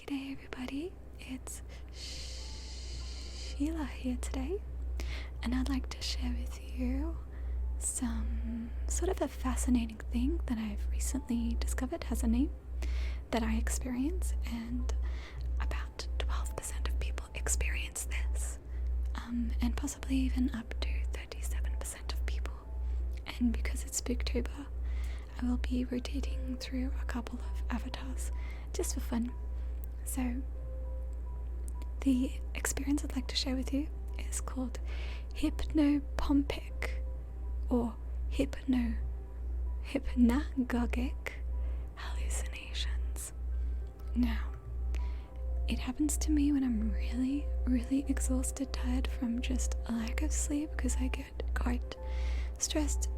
G'day everybody, it's Shhheila here today, and I'd like to share with you some sort of a fascinating thing that I've recently discovered has a name that I experience, and about 12% of people experience this, and possibly even up to 37% of people. And because it's Spooktober, I will be rotating through a couple of avatars just for fun. So the experience I'd like to share with you is called hypnopompic or hypnagogic hallucinations. Now, it happens to me when I'm really exhausted, tired from just a lack of sleep, because I get quite stressed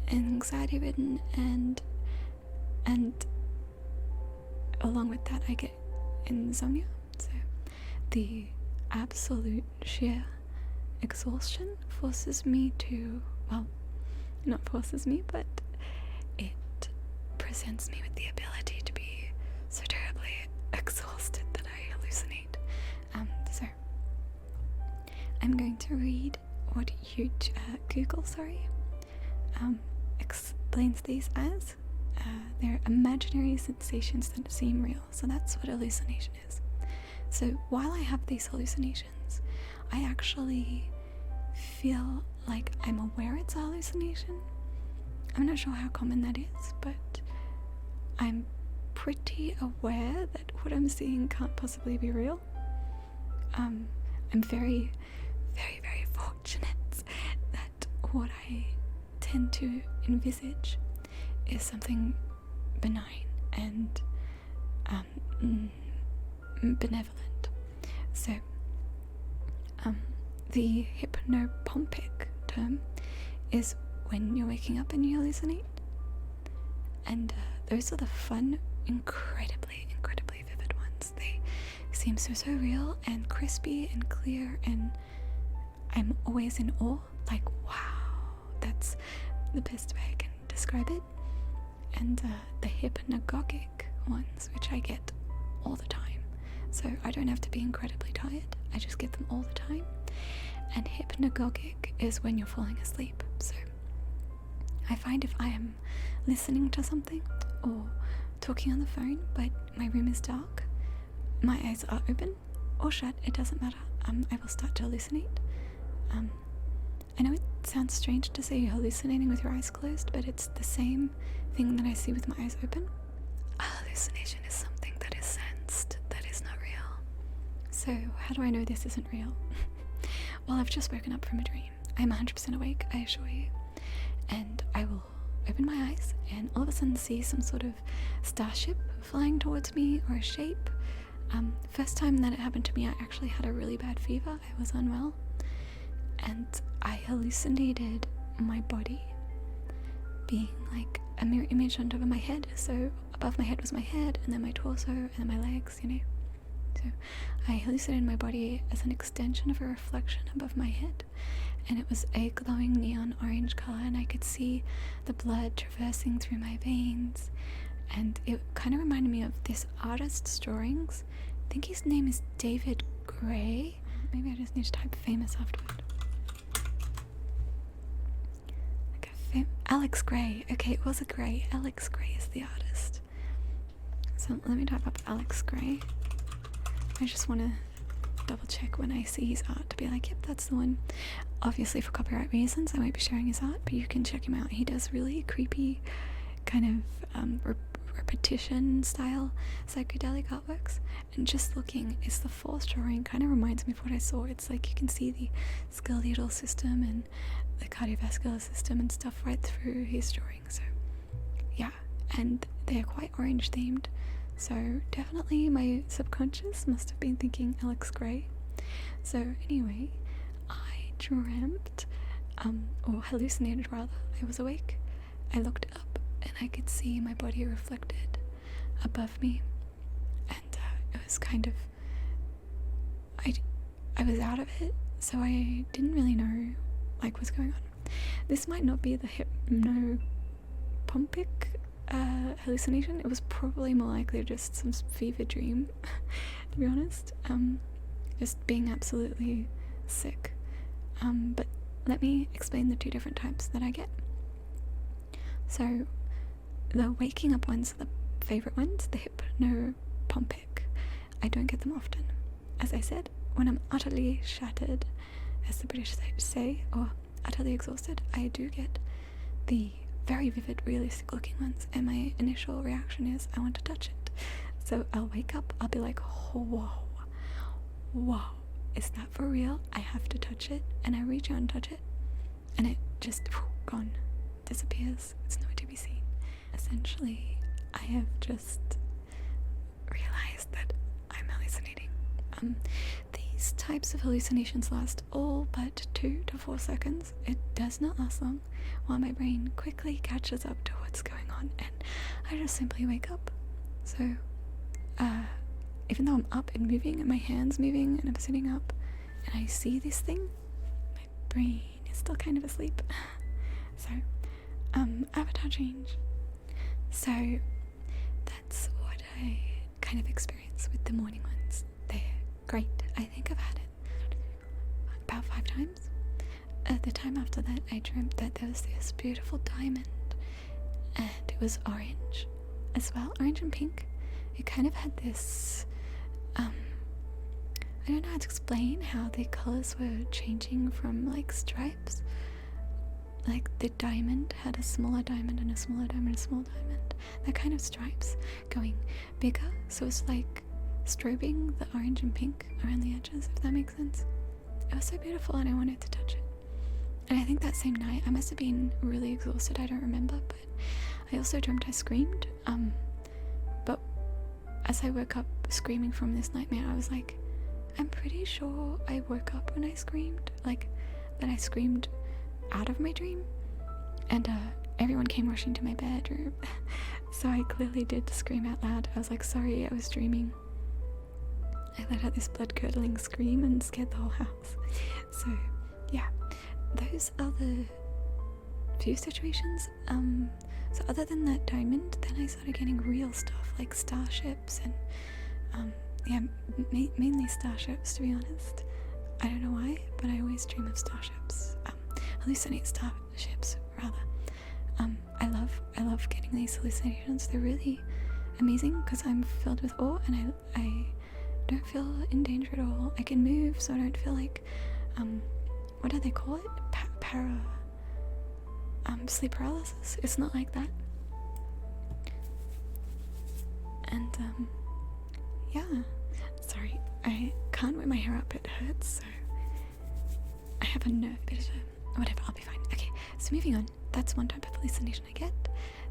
and anxiety ridden, and along with that I get insomnia. So the absolute sheer exhaustion forces me to, well, not forces me, but it presents me with the ability to be so terribly exhausted that I hallucinate. So I'm going to read what Google explains these as. They're imaginary sensations that seem real. So that's what hallucination is. So while I have these hallucinations, I actually feel like I'm aware it's a hallucination. I'm not sure how common that is, but I'm pretty aware that what I'm seeing can't possibly be real. I'm very fortunate that what I tend to envisage is something benign and benevolent. So the hypnopompic term is when you're waking up and you hallucinate, and those are the fun, incredibly vivid ones. They seem so real and crispy and clear, and I'm always in awe, like, wow, that's the best way I can describe it. And the hypnagogic ones, which I get all the time, so I don't have to be incredibly tired, I just get them all the time. And hypnagogic is when you're falling asleep. So I find if I am listening to something or talking on the phone but my room is dark, my eyes are open or shut, it doesn't matter, I will start to hallucinate. I know it sounds strange to say you're hallucinating with your eyes closed, but it's the same thing that I see with my eyes open. A hallucination is something that is sensed, that is not real. So how do I know this isn't real? Well, I've just woken up from a dream. I'm 100% awake, I assure you. And I will open my eyes and all of a sudden see some sort of starship flying towards me, or a shape. First time that it happened to me, I actually had a really bad fever. I was unwell. And I hallucinated my body being like a mirror image on top of my head. So above my head was my head, and then my torso, and then my legs, you know. So I hallucinated my body as an extension of a reflection above my head, and it was a glowing neon orange color, and I could see the blood traversing through my veins, and it kind of reminded me of this artist's drawings. I think his name is David Gray. Maybe I just need to type famous afterward. Alex Gray. Okay, it was a Gray. Alex Gray is the artist. So let me type up Alex Gray. I just want to double check when I see his art to be like, yep, that's the one. Obviously for copyright reasons I won't be sharing his art, but you can check him out. He does really creepy kind of repetition style psychedelic artworks, and just looking is the fourth drawing kind of reminds me of what I saw. It's like you can see the skeletal system and the cardiovascular system and stuff right through his drawing. So yeah, and they're quite orange themed, so definitely my subconscious must have been thinking Alex Gray. So anyway, I dreamt, or hallucinated rather. I was awake, I looked up, and I could see my body reflected above me, and it was kind of, I was out of it, so I didn't really know like what's going on. This might not be the hypnopompic hallucination, it was probably more likely just some fever dream, to be honest. Just being absolutely sick. But let me explain the two different types that I get. So the waking up ones are the favourite ones, the hypnopompic. I don't get them often. As I said, when I'm utterly shattered, as the British say, or utterly exhausted, I do get the very vivid, realistic looking ones, and my initial reaction is I want to touch it. So I'll wake up, I'll be like, whoa, is that for real? I have to touch it. And I reach out and touch it, and it just gone, disappears. It's nowhere to be seen. Essentially, I have just realized that I'm hallucinating. These types of hallucinations last all but 2 to 4 seconds. It does not last long, while my brain quickly catches up to what's going on, and I just simply wake up. So, even though I'm up and moving, and my hand's moving, and I'm sitting up, and I see this thing, my brain is still kind of asleep. So, avatar change. So, that's what I kind of experience with the morning ones. They're great. I think I've had it about 5 times. The time after that, I dreamt that there was this beautiful diamond, and it was orange as well, orange and pink. It kind of had this, I don't know how to explain how the colours were changing from like stripes. Like the diamond had a smaller diamond and a smaller diamond and a small diamond. That kind of stripes going bigger, so it's like strobing the orange and pink around the edges, if that makes sense. It was so beautiful, and I wanted to touch it. And I think that same night, I must have been really exhausted, I don't remember, but I also dreamt I screamed. But as I woke up screaming from this nightmare, I was like, I'm pretty sure I woke up when I screamed, like that I screamed out of my dream, and everyone came rushing to my bedroom. So I clearly did scream out loud. I was like, sorry, I was dreaming. I let out this blood-curdling scream and scared the whole house. So yeah, those are the few situations. So other than that diamond, then I started getting real stuff like starships and yeah, mainly starships, to be honest. I don't know why, but I always dream of starships. Hallucinate starships, rather. I love getting these hallucinations. They're really amazing because I'm filled with awe, and I don't feel in danger at all. I can move, so I don't feel like, what do they call it? Sleep paralysis. It's not like that. And, yeah. Sorry, I can't wear my hair up, it hurts, so I have a nerve bit of a, whatever, I'll be fine. Okay, so moving on. That's one type of hallucination I get.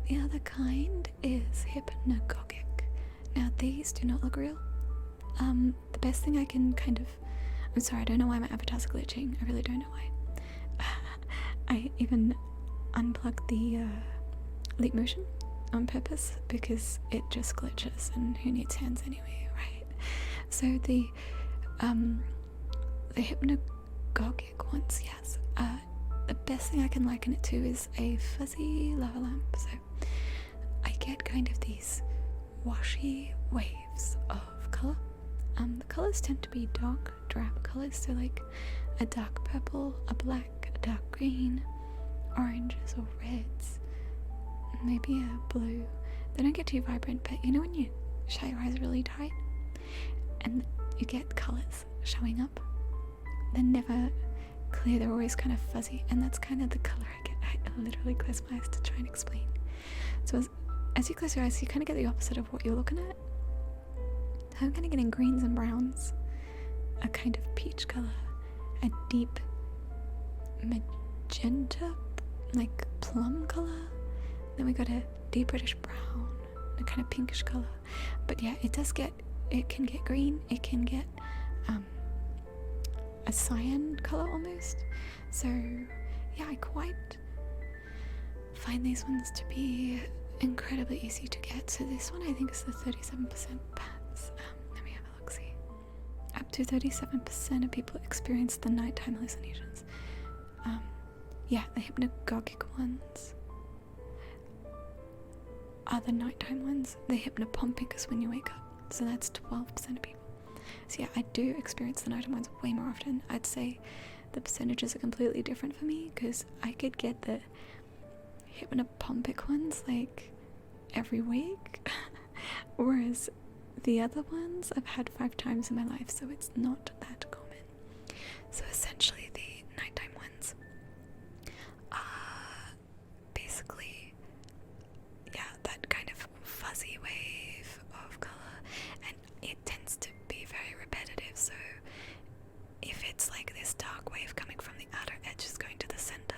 The other kind is hypnagogic. Now, these do not look real. The best thing I can kind of, I'm sorry, I don't know why my avatar's glitching. I really don't know why. I even unplugged the leap motion on purpose because it just glitches, and who needs hands anyway, right? So the hypnagogic ones, yes. The best thing I can liken it to is a fuzzy lava lamp. So I get kind of these washy waves of colour. The colours tend to be dark drab colours, so like a dark purple, a black, a dark green, oranges or reds, maybe a blue. They don't get too vibrant, but you know when you shut your eyes really tight and you get colours showing up? They're never clear, they're always kind of fuzzy, and that's kind of the colour I get. I literally close my eyes to try and explain. So as you close your eyes, you kind of get the opposite of what you're looking at. So I'm kind of getting greens and browns, a kind of peach colour, a deep magenta, like plum colour, then we got a deep reddish brown, a kind of pinkish colour. But yeah, it can get green, it can get a cyan colour almost. So yeah, I quite find these ones to be incredibly easy to get. So this one I think is the 37% pass. Let me have a look, see. Up to 37% of people experience the nighttime hallucinations. Yeah, the hypnagogic ones are the nighttime ones. The hypnopompic is when you wake up, so that's 12% of people. So yeah, I do experience the nighttime ones way more often. I'd say the percentages are completely different for me, because I could get the hypnopompic ones like every week, whereas the other ones I've had 5 times in my life, so it's not that common. So essentially the nighttime ones are basically, yeah, that kind of fuzzy wave of colour, and it tends to be very repetitive. So if it's like this dark wave coming from the outer edges going to the centre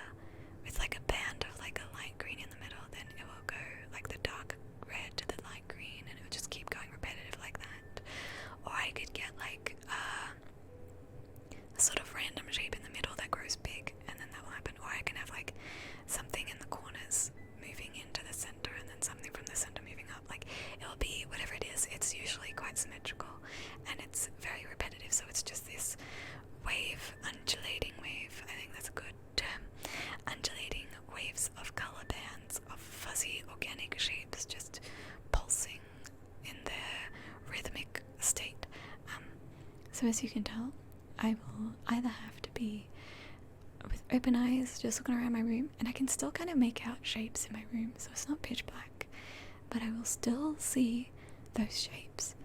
with like a band of like a light green in the middle, then it will go like the dark red to the light green, and it will just keep going repetitive like that. Or I could get like a sort of random shape in the middle that grows big, and then that will happen. Or I can have like something in the corners moving into the centre, and then something from the centre moving up. Like, it'll be whatever it is, it's usually quite symmetrical, and it's very repetitive, so it's just this wave, undulating wave, I think that's a good term, undulating waves of colour bands of fuzzy organic shapes just pulsing in their rhythmic state. So as you can tell, I will either have to be with open eyes just looking around my room, and I can still kind of make out shapes in my room, so it's not pitch black, but I will still see those shapes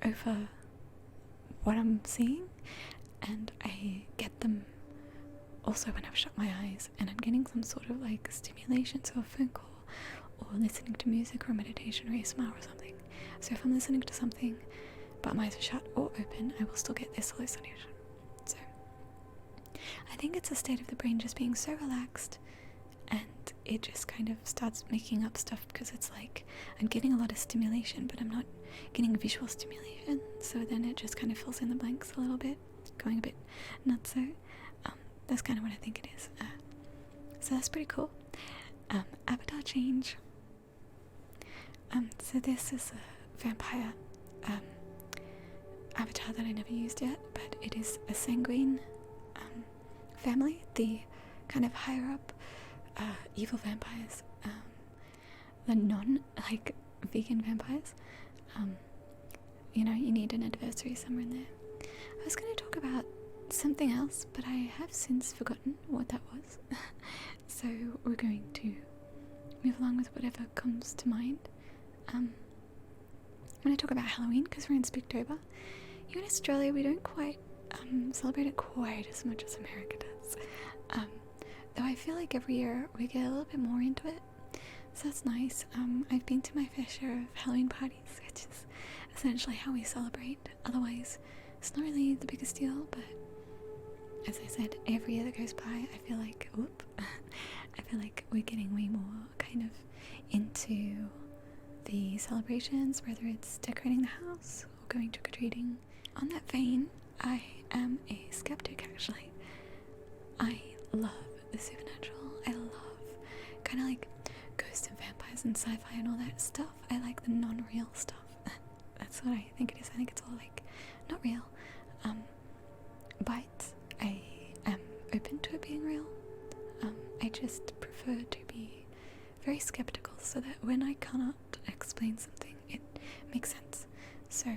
over what I'm seeing, and I get them also when I've shut my eyes and I'm getting some sort of like stimulation, so a phone call or listening to music or meditation or ASMR or something. So if I'm listening to something but my eyes are shut or open, I will still get this hallucination. So I think it's a state of the brain just being so relaxed, and it just kind of starts making up stuff, because it's like I'm getting a lot of stimulation but I'm not getting visual stimulation, so then it just kind of fills in the blanks a little bit, going a bit nuts. So that's kind of what I think it is. So that's pretty cool. Avatar change. So this is a vampire avatar that I never used yet, but it is a sanguine family, the kind of higher up evil vampires, the non-like vegan vampires. You know, you need an adversary somewhere in there. I was going to talk about something else, but I have since forgotten what that was. So we're going to move along with whatever comes to mind. I'm going to talk about Halloween, because we're in Spooktober. Here in Australia, we don't quite celebrate it quite as much as America does. Though I feel like every year we get a little bit more into it, so that's nice. I've been to my fair share of Halloween parties, which is essentially how we celebrate. Otherwise, it's not really the biggest deal, but as I said, every year that goes by, I feel like, I feel like we're getting way more kind of into the celebrations, whether it's decorating the house or going trick-or-treating. On that vein, I am a skeptic, actually. I love the supernatural. I love kind of like ghosts and vampires and sci-fi and all that stuff. I like the non-real stuff. That's what I think it is. I think it's all like not real. But I am open to it being real. I just prefer to be very skeptical, so that when I cannot explain something, it makes sense. So,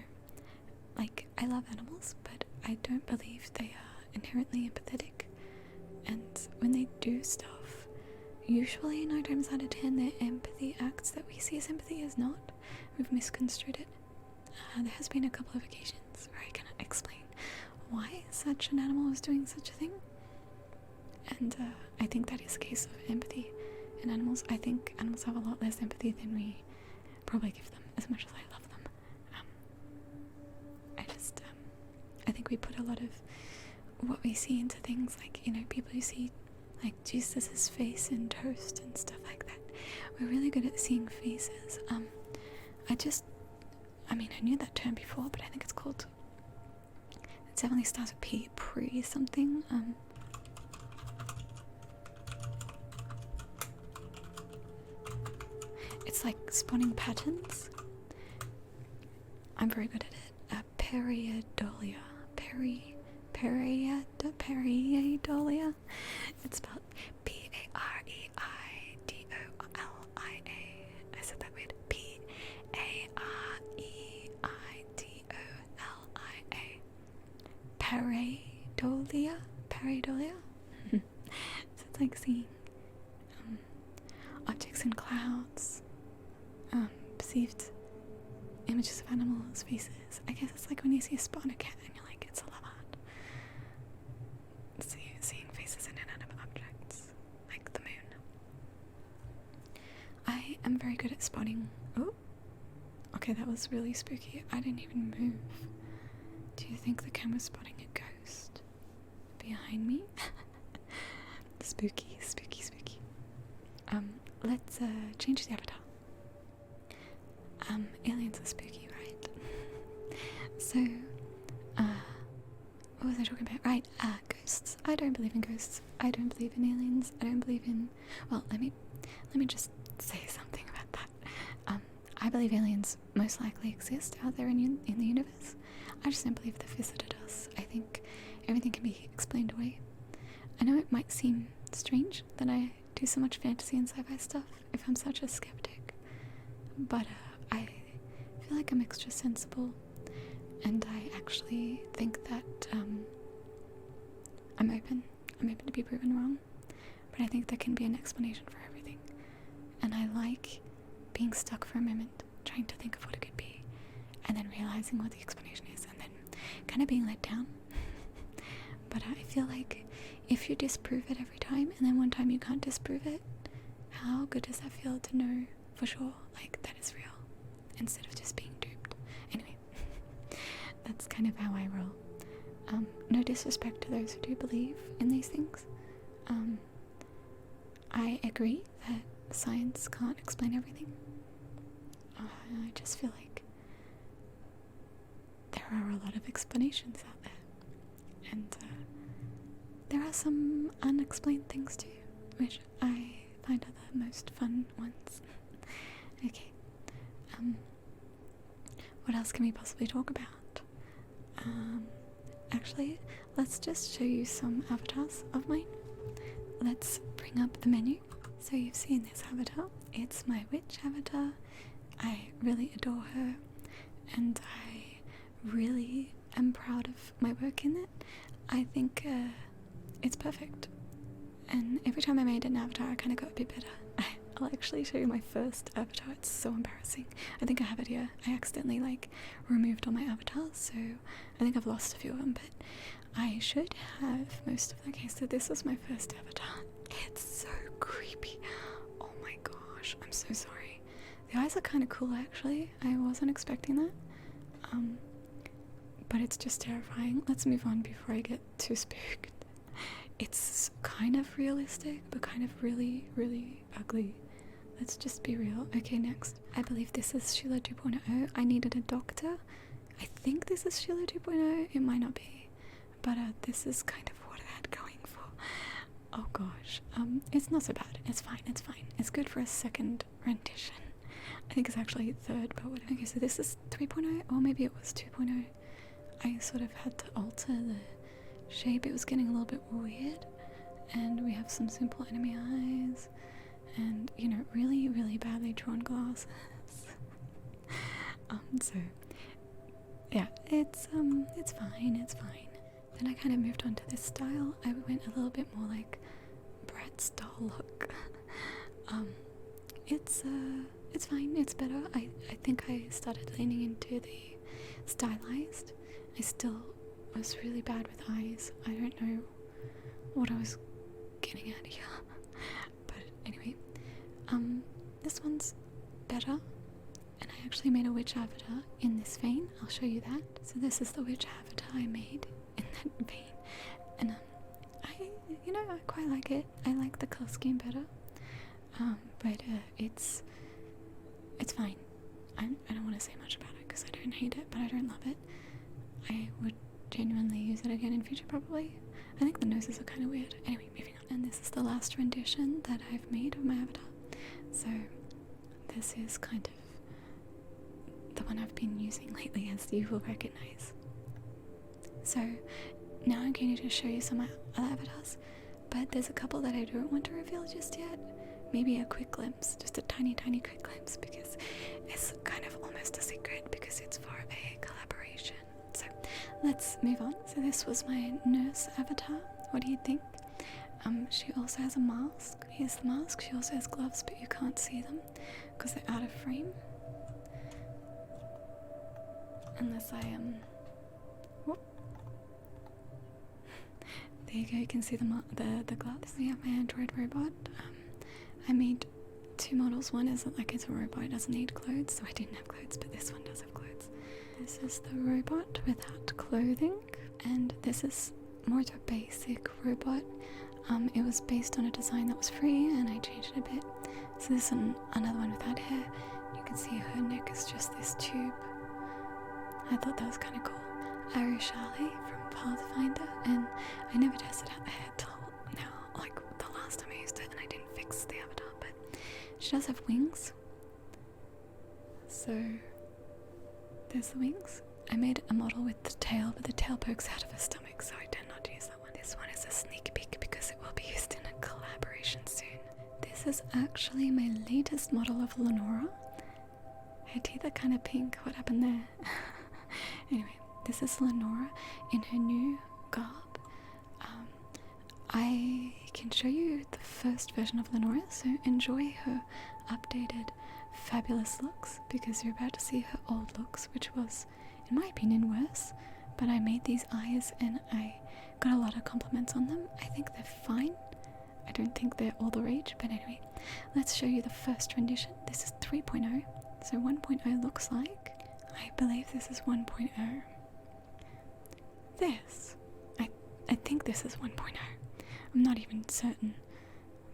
like, I love animals, but I don't believe they are inherently empathetic. And when they do stuff, usually 9 times out of 10, their empathy acts that we see as empathy is not. We've misconstrued it. There has been a couple of occasions where I cannot explain why such an animal is doing such a thing. And I think that is the case of empathy in animals. I think animals have a lot less empathy than we probably give them, as much as I love them. I think we put a lot of what we see into things, like, you know, people who see like Jesus' face in toast and stuff like that. We're really good at seeing faces. I knew that term before, but I think it's called, it definitely starts with P, pre something. It's like spotting patterns. I'm very good at it. Pareidolia. Pareidolia. It's spelled Pareidolia. pareidolia. So it's like seeing objects in clouds, perceived images of animals' faces. I guess it's like when you see a spawner cat and you're like, it's a love art. Seeing faces in inanimate objects, like the moon. I am very good at spotting. Oh, okay, that was really spooky. I didn't even move. Do you think the camera's spotting a ghost behind me? Spooky, spooky, spooky. Let's change the avatar. Aliens are spooky, right? So, what was I talking about? Right, ghosts. I don't believe in ghosts. I don't believe in aliens. I don't believe in, well, let me just say something about that. I believe aliens most likely exist out there in the universe. I just don't believe they've visited us. I think everything can be explained away. I know it might seem strange that I do so much fantasy and sci-fi stuff if I'm such a skeptic, but I feel like I'm extra sensible, and I actually think that I'm open to be proven wrong, but I think there can be an explanation for everything, and I like being stuck for a moment, trying to think of what it could be, and then realizing what the explanation is, and then kind of being let down. But I feel like if you disprove it every time, and then one time you can't disprove it, how good does that feel to know for sure, like, that is real, instead of just being duped? Anyway, that's kind of how I roll. No disrespect to those who do believe in these things. I agree that science can't explain everything. I just feel like there are a lot of explanations out there, and there are some unexplained things too, which I find are the most fun ones. Okay, what else can we possibly talk about? Actually, let's just show you some avatars of mine. Let's bring up the menu. So you've seen this avatar. It's my witch avatar. I really adore her, and I really am proud of my work in it. I think it's perfect, and every time I made an avatar I kind of got a bit better. I'll actually show you my first avatar. It's so embarrassing. I think I have it here. I accidentally removed all my avatars, so I think I've lost a few of them, but I should have most of them. Okay, so this was my first avatar. It's so creepy. Oh my gosh, I'm so sorry. The eyes are kind of cool actually. I wasn't expecting that. But it's just terrifying. Let's move on before I get too spooked. It's kind of realistic, but kind of really, really ugly. Let's just be real. Okay, next. I believe this is Shhheila 2.0. I needed a doctor. I think this is Shhheila 2.0. It might not be. But this is kind of what I had going for. Oh gosh. It's not so bad. It's fine. It's fine. It's good for a second rendition. I think it's actually third, but whatever. Okay, so this is 3.0, or maybe it was 2.0. I sort of had to alter the shape. It was getting a little bit weird, and we have some simple enemy eyes, and you know, really, really badly drawn glasses. So yeah, it's fine. It's fine. Then I kind of moved on to this style. I went a little bit more like Bratz doll look. It's fine. It's better. I think I started leaning into the stylized. I still was really bad with eyes. I don't know what I was getting at here. But anyway, this one's better. And I actually made a witch avatar in this vein. I'll show you that. So this is the witch avatar I made in that vein. And I quite like it. I like the color scheme better. But it's fine. I don't want to say much about it because I don't hate it, but I don't love it. I would genuinely use it again in future probably. I think the noses are kind of weird. Anyway, moving on. And this is the last rendition that I've made of my avatar. So this is kind of the one I've been using lately, as you will recognize. So now I'm going to just show you some other avatars, but there's a couple that I don't want to reveal just yet. Maybe a quick glimpse, just a tiny quick glimpse, because it's kind of almost a secret because it's for a collaboration. So let's move on. So this was my nurse avatar. What do you think? She also has a mask. Here's the mask. She also has gloves, but you can't see them because they're out of frame. Unless I whoop. There you go. You can see the gloves. We have my android robot. I made 2 models. One is like it's a robot. It doesn't need clothes, so I didn't have clothes, but this one does have clothes. This is the robot without clothing, and this is more of a basic robot. It was based on a design that was free, and I changed it a bit. So this is another one without hair. You can see her neck is just this tube. I thought that was kind of cool. 𝙈𝘍𝙍𝙍 from Pathfinder, and I never tested out the hair till now, like the last time I used it, and I didn't fix the avatar, but she does have wings. So there's the wings. I made a model with the tail, but the tail pokes out of her stomach, so I tend not to use that one. This one is a sneak peek because it will be used in a collaboration soon. This is actually my latest model of Lenora. Her teeth are kind of pink. What happened there? Anyway, this is Lenora in her new garb. I can show you the first version of Lenora, so enjoy her updated fabulous looks, because you're about to see her old looks, which was, in my opinion, worse. But I made these eyes and I got a lot of compliments on them. I think they're fine. I don't think they're all the rage, but anyway, let's show you the first rendition. This is 3.0, so 1.0 looks like, I believe this is 1.0. This, I think this is 1.0. I'm not even certain,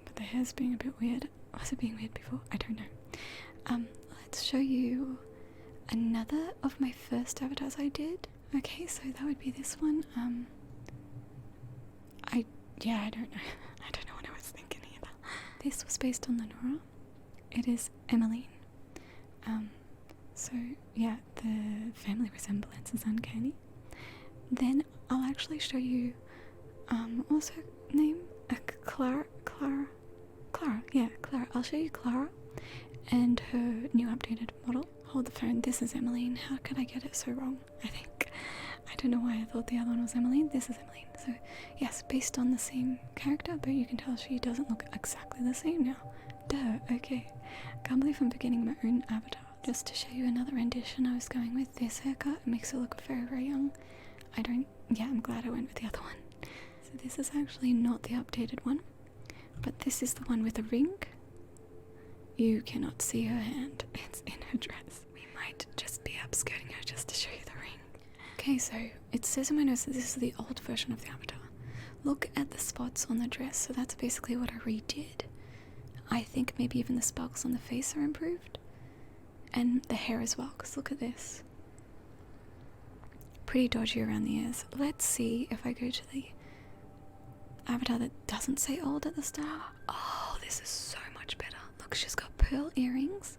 but the hair's being a bit weird. Was it being weird before? I don't know. Let's show you another of my first avatars I did. Okay, so that would be this one. I don't know. I don't know what I was thinking either. This was based on Lenora. It is 𝘼𝘾𝘾𝙍𝙍. So yeah, the family resemblance is uncanny. Then I'll actually show you also name Clara. Yeah, Clara. I'll show you Clara and her new updated model. Hold the phone. This is 𝘼𝘾𝘾𝙍. How could I get it so wrong? I don't know why I thought the other one was 𝘼𝘾𝘾𝙍. This is 𝘼𝘾𝘾𝙍. So yes, based on the same character, but you can tell she doesn't look exactly the same now. Duh. Okay. Can't believe I'm beginning my own avatar. Just to show you another rendition, I was going with this haircut. It makes her look very, very young. I'm glad I went with the other one. So this is actually not the updated one, but this is the one with a ring. You cannot see her hand. It's in her dress. We might just be upskirting her just to show you the ring. Okay, so it says in my notes that this is the old version of the avatar. Look at the spots on the dress. So that's basically what I redid. I think maybe even the sparkles on the face are improved. And the hair as well, because look at this. Pretty dodgy around the ears. Let's see if I go to the avatar that doesn't say old at the start. Oh, this is so much better. Look, she's got pearl earrings.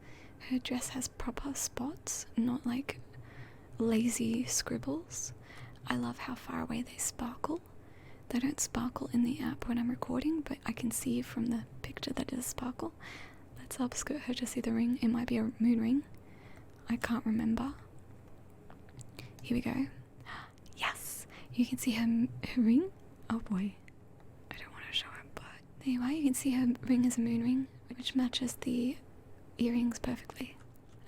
Her dress has proper spots, not like lazy scribbles. I love how far away they sparkle. They don't sparkle in the app when I'm recording, but I can see from the picture that it does sparkle. Let's upskirt her to see the ring. It might be a moon ring. I can't remember. Here we go. Yes! You can see her ring. Oh boy. I don't want to show her, but there you are. You can see her ring is a moon ring, which matches the earrings perfectly.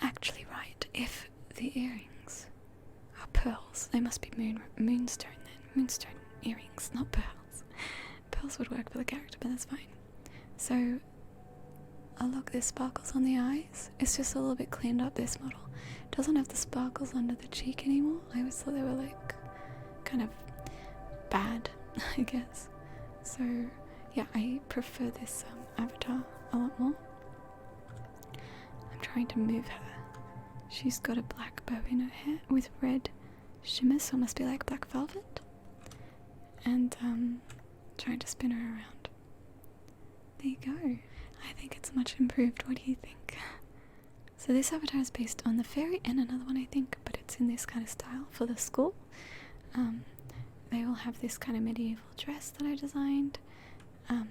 Actually, right. If the earrings are pearls, they must be moonstone then. Moonstone earrings, not pearls. Pearls would work for the character, but that's fine. So, oh look, there's sparkles on the eyes. It's just a little bit cleaned up, this model. It doesn't have the sparkles under the cheek anymore. I always thought they were like, kind of bad, I guess. So, yeah, I prefer this avatar a lot more. I'm trying to move her. She's got a black bow in her hair with red shimmer, so it must be like black velvet. And trying to spin her around. There you go. I think it's much improved. What do you think? So this avatar is based on the fairy and another one, I think, but it's in this kind of style for the school. They all have this kind of medieval dress that I designed. I'm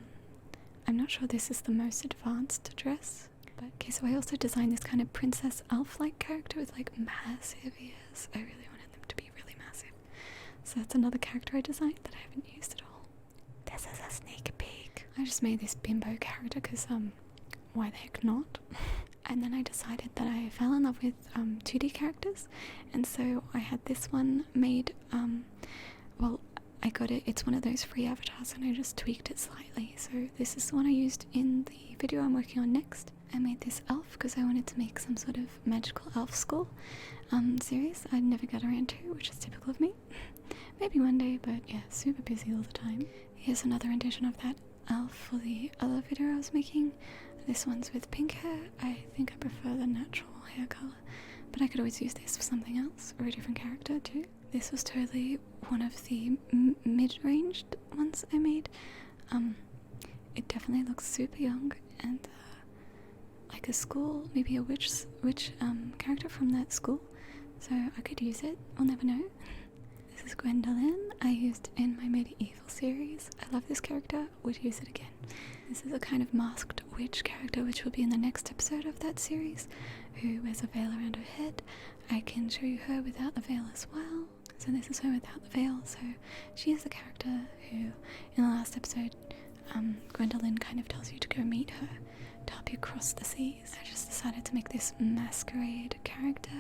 not sure this is the most advanced dress, but okay, so I also designed this kind of princess elf-like character with like massive ears. I really wanted them to be really massive. So that's another character I designed that I haven't used at all. This is a sneak peek. I just made this bimbo character because why the heck not? And then I decided that I fell in love with 2D characters, and so I had this one made. Well, I got it, it's one of those free avatars, and I just tweaked it slightly. So this is the one I used in the video I'm working on next. I made this elf because I wanted to make some sort of magical elf school series I'd never got around to, which is typical of me. Maybe one day, but yeah, super busy all the time. Here's another rendition of that elf for the other video I was making. This one's with pink hair. I think I prefer the natural hair colour, but I could always use this for something else or a different character too. This was totally one of the mid-ranged ones I made. It definitely looks super young and like a school, maybe a witch character from that school. So I could use it, I'll never know. This is Gwendolyn, I used in my medieval series. I love this character, would use it again. This is a kind of masked witch character which will be in the next episode of that series, who wears a veil around her head. I can show you her without the veil as well. So this is her without the veil. So she is the character who, in the last episode, Gwendolyn kind of tells you to go meet her to help you cross the seas. I just decided to make this masquerade character.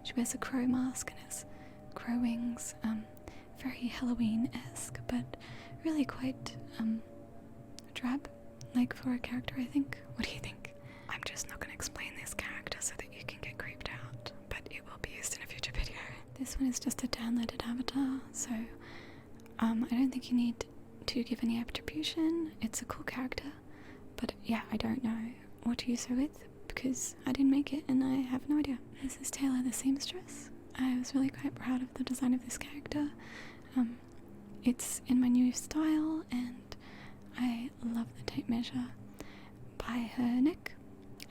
She wears a crow mask and has crow wings. Very Halloween-esque, but really quite drab, like for a character, I think. What do you think? I'm just not going to explain this character so that you can get creeped out, but it will be used in a future video. This one is just a downloaded avatar, so I don't think you need to give any attribution. It's a cool character, but yeah, I don't know what to use her with because I didn't make it and I have no idea. This is Taylor the seamstress. I was really quite proud of the design of this character. It's in my new style and I love the tape measure by her neck.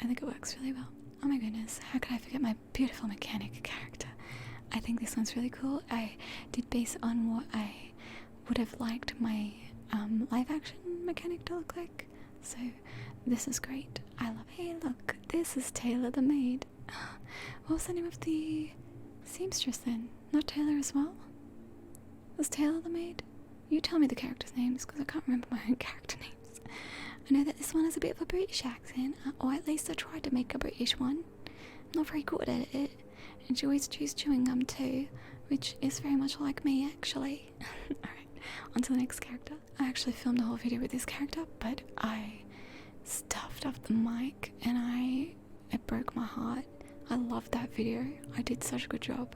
I think it works really well. Oh my goodness, how could I forget my beautiful mechanic character? I think this one's really cool. I did base on what I would have liked my live action mechanic to look like. So this is great. I love. Hey look, this is Taylor the maid. What was the name of the seamstress then? Not Taylor as well? Was Taylor the maid? You tell me the characters' names because I can't remember my own character names. I know that this one has a bit of a British accent, or at least I tried to make a British one. I'm not very good at it, and she always chews chewing gum too, which is very much like me actually. Alright, on to the next character. I actually filmed a whole video with this character, but I stuffed up the mic and it broke my heart. I loved that video. I did such a good job.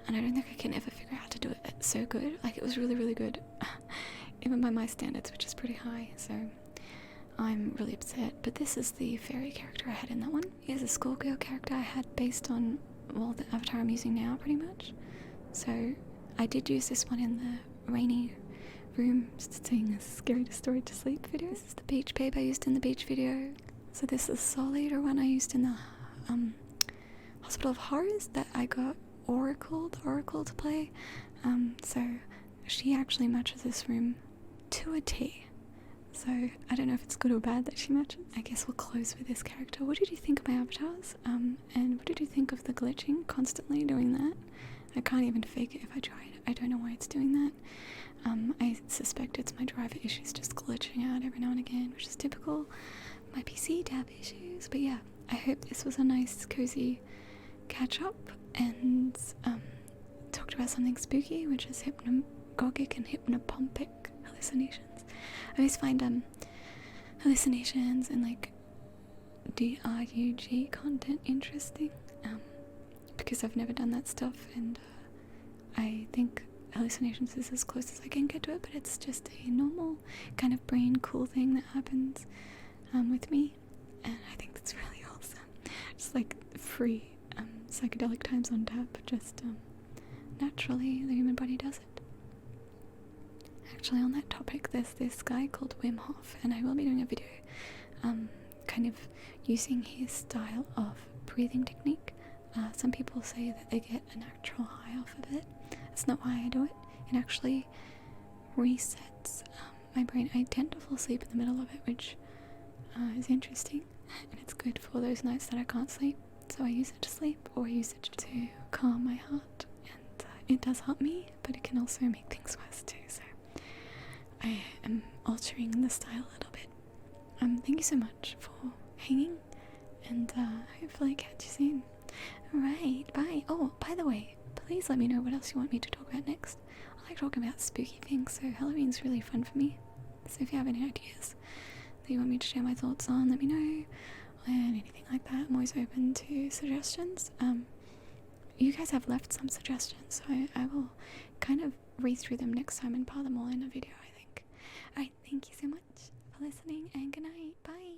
And I don't think I can ever figure out how to do it so good. Like, it was really, really good. Even by my standards, which is pretty high, so I'm really upset. But this is the fairy character I had in that one. Here's a schoolgirl character I had based on, well, the avatar I'm using now, pretty much. So I did use this one in the rainy room, saying a scary story to sleep video. This is the beach babe I used in the beach video. So this is Soul Eater one I used in the Hospital of Horrors that I got Oracle to play. So she actually matches this room to a T. So I don't know if it's good or bad that she matches. I guess we'll close with this character. What did you think of my avatars? And what did you think of the glitching? Constantly doing that. I can't even fake it if I tried. I don't know why it's doing that. I suspect it's my driver issues just glitching out every now and again, which is typical. My PC tab issues. But yeah, I hope this was a nice, cozy catch up and talked about something spooky, which is hypnagogic and hypnopompic hallucinations. I always find hallucinations and like DRUG content interesting because I've never done that stuff, and I think hallucinations is as close as I can get to it, but it's just a normal kind of brain cool thing that happens with me, and I think that's really awesome. Just like free psychedelic times on tap, just naturally the human body does it. Actually, on that topic, there's this guy called Wim Hof, and I will be doing a video kind of using his style of breathing technique. Some people say that they get a natural high off of it. That's not why I do it. It actually resets my brain. I tend to fall asleep in the middle of it, which is interesting, and it's good for those nights that I can't sleep. So I use it to sleep, or I use it to calm my heart, and it does help me, but it can also make things worse too, so I am altering the style a little bit. Thank you so much for hanging, and hopefully catch you soon. Alright, bye. Oh, by the way, please let me know what else you want me to talk about next. I like talking about spooky things, so Halloween's really fun for me. So if you have any ideas that you want me to share my thoughts on, let me know. And anything like that, I'm always open to suggestions. You guys have left some suggestions, so I will kind of read through them next time and pile them all in a video, I think. Alright, thank you so much for listening, and good night. Bye.